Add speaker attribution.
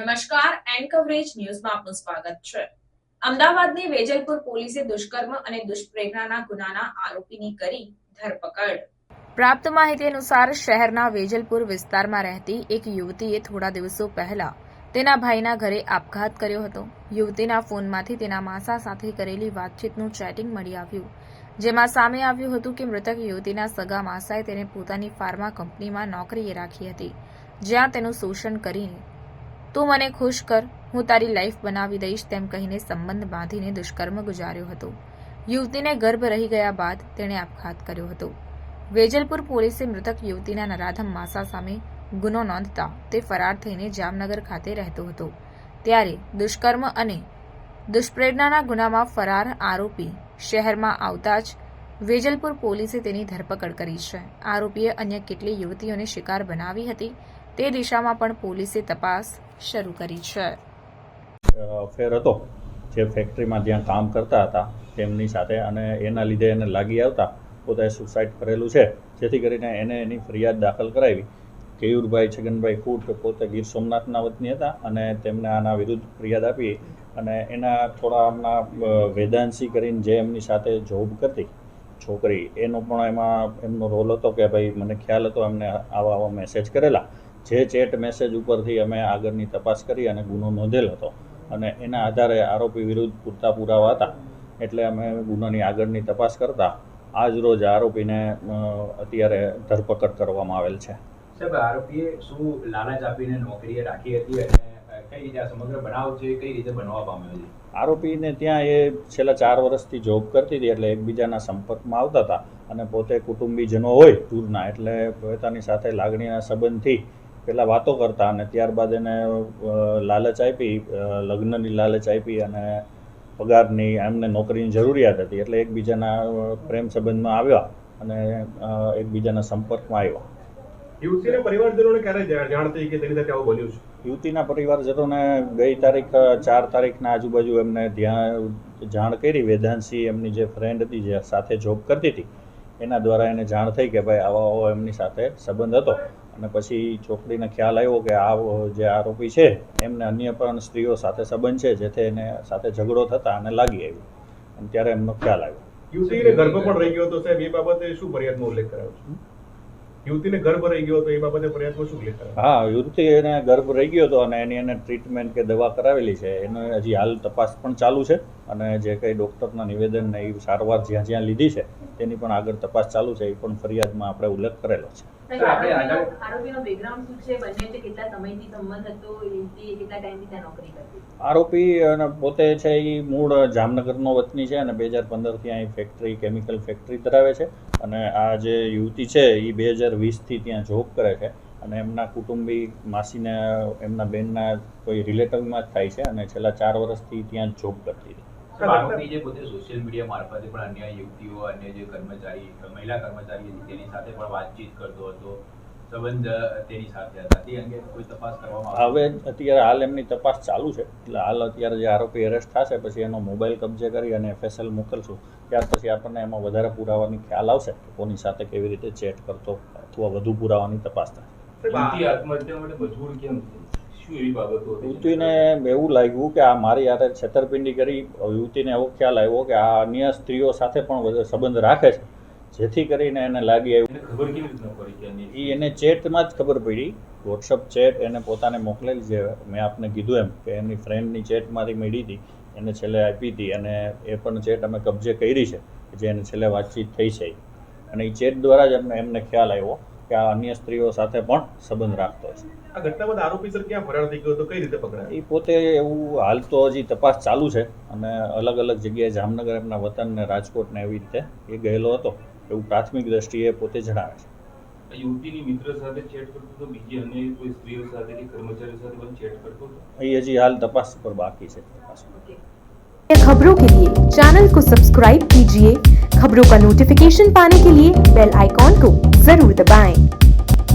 Speaker 1: નમસ્કાર, and coverage ન્યૂઝમાં આપનું સ્વાગત છે. અમદાવાદની વેજલપુર પોલીસે દુષ્કર્મ અને દુષ્પ્રેરણાના ગુનાના આરોપીની કરી ધરપકડ. પ્રાપ્ત માહિતી અનુસાર શહેરના વેજલપુર વિસ્તારમાં રહેતી એક યુવતીએ થોડા દિવસો પહેલા તેના ભાઈના ઘરે આપઘાત કર્યો હતો. યુવતીના ફોનમાંથી તેના માસા સાથે કરેલી વાતચીતનું ચેટિંગ મળી આવ્યું, જેમાં સામે આવ્યું હતું કે મૃતક યુવતીના સગા માસાએ તેને પોતાની ફાર્મા કંપનીમાં નોકરીએ રાખી હતી, જ્યાં તેનું શોષણ કરીને તું મને ખુશ કર, હું તારી લાઈફ બનાવી દઈશ તેમ કહીને સંબંધ બાંધીને દુષ્કર્મ ગુજાર્યો હતો. યુવતીને ગર્ભ રહી ગયા બાદ તેણે આપઘાત કર્યો હતો. વેજલપુર પોલીસે મૃતક યુવતીના નરાધમ માસા સામે ગુનો નોંધતા તે ફરાર થઈને જામનગર ખાતે રહેતો હતો. ત્યારે દુષ્કર્મ અને દુષ્પ્રેરણાના ગુનામાં ફરાર આરોપી શહેરમાં આવતા જ વેજલપુર પોલીસે તેની ધરપકડ કરી છે. આરોપીએ અન્ય કેટલી યુવતીઓને શિકાર બનાવી હતી તે દિશામાં પણ પોલીસે તપાસ શરૂ કરી છે.
Speaker 2: અફેર હતો જે ફેક્ટરીમાં જ્યાં કામ કરતા હતા તેમની સાથે, અને એના લીધે એને લાગી આવતા પોતાએ સુસાઇડ કરેલું છે, જેથી કરીને એને એની ફરિયાદ દાખલ કરાવી. કેયુરભાઈ છગનભાઈ ફૂટ પોતે ગીર સોમનાથના વતની હતા અને તેમને આના વિરુદ્ધ ફરિયાદ આપી, અને એના થોડા હમણાં વેદાંશી કરીને જે એમની સાથે જોબ કરતી છોકરી, એનો પણ એમાં એમનો રોલ હતો કે ભાઈ મને ખ્યાલ હતો એમને આવા મેસેજ કરેલા. જે ચેટ મેસેજ ઉપરથી અમે આગળની તપાસ કરી અને ગુનો નોંધેલ હતો, અને એના આધારે આરોપી વિરુદ્ધ પૂરતા પુરાવા હતા એટલે અમે ગુનાની આગળની તપાસ કરતા આજ રોજ આરોપીને અત્યારે ધરપકડ કરવામાં આવેલ છે.
Speaker 3: સાહેબ, આરોપીએ શું લાલચ આપીને નોકરીએ રાખી હતી અને કઈ રીતે આ સમગ્ર બનાવ છે કઈ રીતે બનવા પામ્યો છે?
Speaker 2: આરોપીને ત્યાં એ છેલ્લા 4 વર્ષથી જોબ કરતી હતી, એટલે એકબીજાના સંપર્કમાં આવતા હતા, અને પોતે કુટુંબીજનો હોય દૂરના, એટલે પોતાની સાથે લાગણીના સંબંધથી પહેલાં વાતો કરતા, અને ત્યારબાદ એને લાલચ આપી, લગ્નની લાલચ આપી અને પગારની, એમને નોકરીની જરૂરિયાત હતી, એટલે એકબીજાના પ્રેમ સંબંધમાં આવ્યા અને એકબીજાના સંપર્કમાં આવ્યા.
Speaker 4: યુવતીના પરિવારજનોને ક્યારે જાણ થઈ કે તેની સાથે આવું બન્યું છે?
Speaker 2: યુવતીના પરિવારજનોને ગઈ તારીખ 4 તારીખના આજુબાજુ એમને ત્યાં જાણ કરી. વેદાંશી એમની જે ફ્રેન્ડ હતી, જે સાથે જોબ કરતી હતી, એના દ્વારા એને જાણ થઈ કે ભાઈ આવા એમની સાથે સંબંધ હતો, અને પછી છોકરીને ખ્યાલ આવ્યો કે આ જે આરોપી છે એમને અન્ય પણ સ્ત્રીઓ સાથે સંબંધ છે, જેથી એને સાથે ઝઘડો થતા અને લાગી આવ્યો, અને ત્યારે એમનો ખ્યાલ આવ્યો.
Speaker 4: યુવતીને ગર્ભ પણ રહી ગયો હતો સાહેબ, એ બાબતે શું ફરિયાદમાં ઉલ્લેખ કરાયો છે? યુવતીને ગર્ભ રહી ગયો હતો એ બાબતે ફરિયાદમાં શું ઉલ્લેખ કરાયો?
Speaker 2: હા, યુવતી એને ગર્ભ રહી ગયો હતો અને એને ટ્રીટમેન્ટ કે દવા કરાવેલી છે. એને હજી હાલ તપાસ પણ ચાલુ છે, અને જે કંઈ ડૉક્ટરના નિવેદન ને એ સારવાર જ્યાં જ્યાં લીધી છે તેની પણ આગળ તપાસ ચાલુ છે. એ પણ ફરિયાદમાં આપણે ઉલ્લેખ કરેલો છે.
Speaker 5: આરોપીનો બેકગ્રાઉન્ડ શું છે? બંને વચ્ચે કેટલા સમયથી સંબંધ હતો? યુવતી કેટલા ટાઈમથી ત્યાં નોકરી કરતી?
Speaker 2: આરોપી પોતે છે એ મૂળ જામનગરનો વતની છે, અને 2015થી અહીં ફેક્ટરી, કેમિકલ ફેક્ટરી ધરાવે છે, અને આ જે યુવતી છે એ 2020થી ત્યાં જોબ કરે છે, અને એમના કુટુંબી માસીને એમના બેનના કોઈ રિલેટિવમાં જ થાય છે, અને છેલ્લા 4 વર્ષથી ત્યાં જોબ કરતી હતી.
Speaker 3: આરોપી જે પોતે સોશિયલ મીડિયા મારફતે પણ અન્ય યુવતીઓ, અન્ય જે કર્મચારી, મહિલા કર્મચારી હતી તેની સાથે પણ વાતચીત કરતો હતો, સંબંધ તેની સાથે હતા, તે અંગે કોઈ તપાસ કરવામાં
Speaker 2: હવે અત્યારે હાલ એમની તપાસ ચાલુ છે, એટલે હાલ અત્યારે જે આરોપી એરેસ્ટ થશે પછી એનો મોબાઈલ કબજે કરી અને FSL મોકલશું. ત્યાર પછી આપણને એમાં વધારે પુરાવાની ખ્યાલ આવશે કે કોની સાથે કેવી રીતે ચેટ કરતો, અથવા વધુ પુરાવાની તપાસ થાય.
Speaker 3: યુવતી આત્મહત્યા માટે મજબૂર કેમ થઈ? શું એવી બાબતો હતી?
Speaker 2: યુવતીને એવું લાગ્યું કે આ મારી યારે છેતરપિંડી કરી. યુવતીને એવો ખ્યાલ આવ્યો કે આ અન્ય સ્ત્રીઓ સાથે પણ સંબંધ રાખે છે, જેથી કરીને એને લાગી આવ્યું.
Speaker 3: ખબર કેવી રીતના પડી કે
Speaker 2: એને ચેટમાં જ ખબર પડી. વોટ્સઅપ ચેટ એને પોતાને મોકલેલી છે. મેં આપને કીધું એમ કે એની ફ્રેન્ડની ચેટમાંથી મળી હતી, એને છેલ્લે આપી હતી, અને એ પણ ચેટ અમે કબજે કરી છે, જે એને છેલ્લે વાતચીત થઈ છે, અને એ ચેટ દ્વારા જ એમને ખ્યાલ આવ્યો કે આ અન્ય સ્ત્રીઓ સાથે પણ સંબંધ રાખતો છે.
Speaker 4: આ ઘટનામાં આરોપી સર ક્યાં ફરાર થઈ ગયો હતો, કઈ રીતે પકડાયો?
Speaker 2: એ પોતે એવું હાલ તો હજી તપાસ ચાલુ છે, અને અલગ અલગ જગ્યાએ જામનગર એમના વતન ને રાજકોટ ને એવી રીતે એ ગયેલો હતો એવું પ્રાથમિક દ્રષ્ટિએ પોતે જણાવે છે.
Speaker 6: યુવતીની મિત્ર સાથે ચેટ કરતો હતો, બીજી અન્ય કોઈ સ્ત્રીઓ સાથે કે કર્મચારીઓ સાથે પણ ચેટ કરતો હતો?
Speaker 2: એ હજી હાલ તપાસ પર બાકી છે.
Speaker 7: खबरों के लिए चैनल को सब्सक्राइब कीजिए, खबरों का नोटिफिकेशन पाने के लिए बेल आइकॉन को जरूर दबाएं।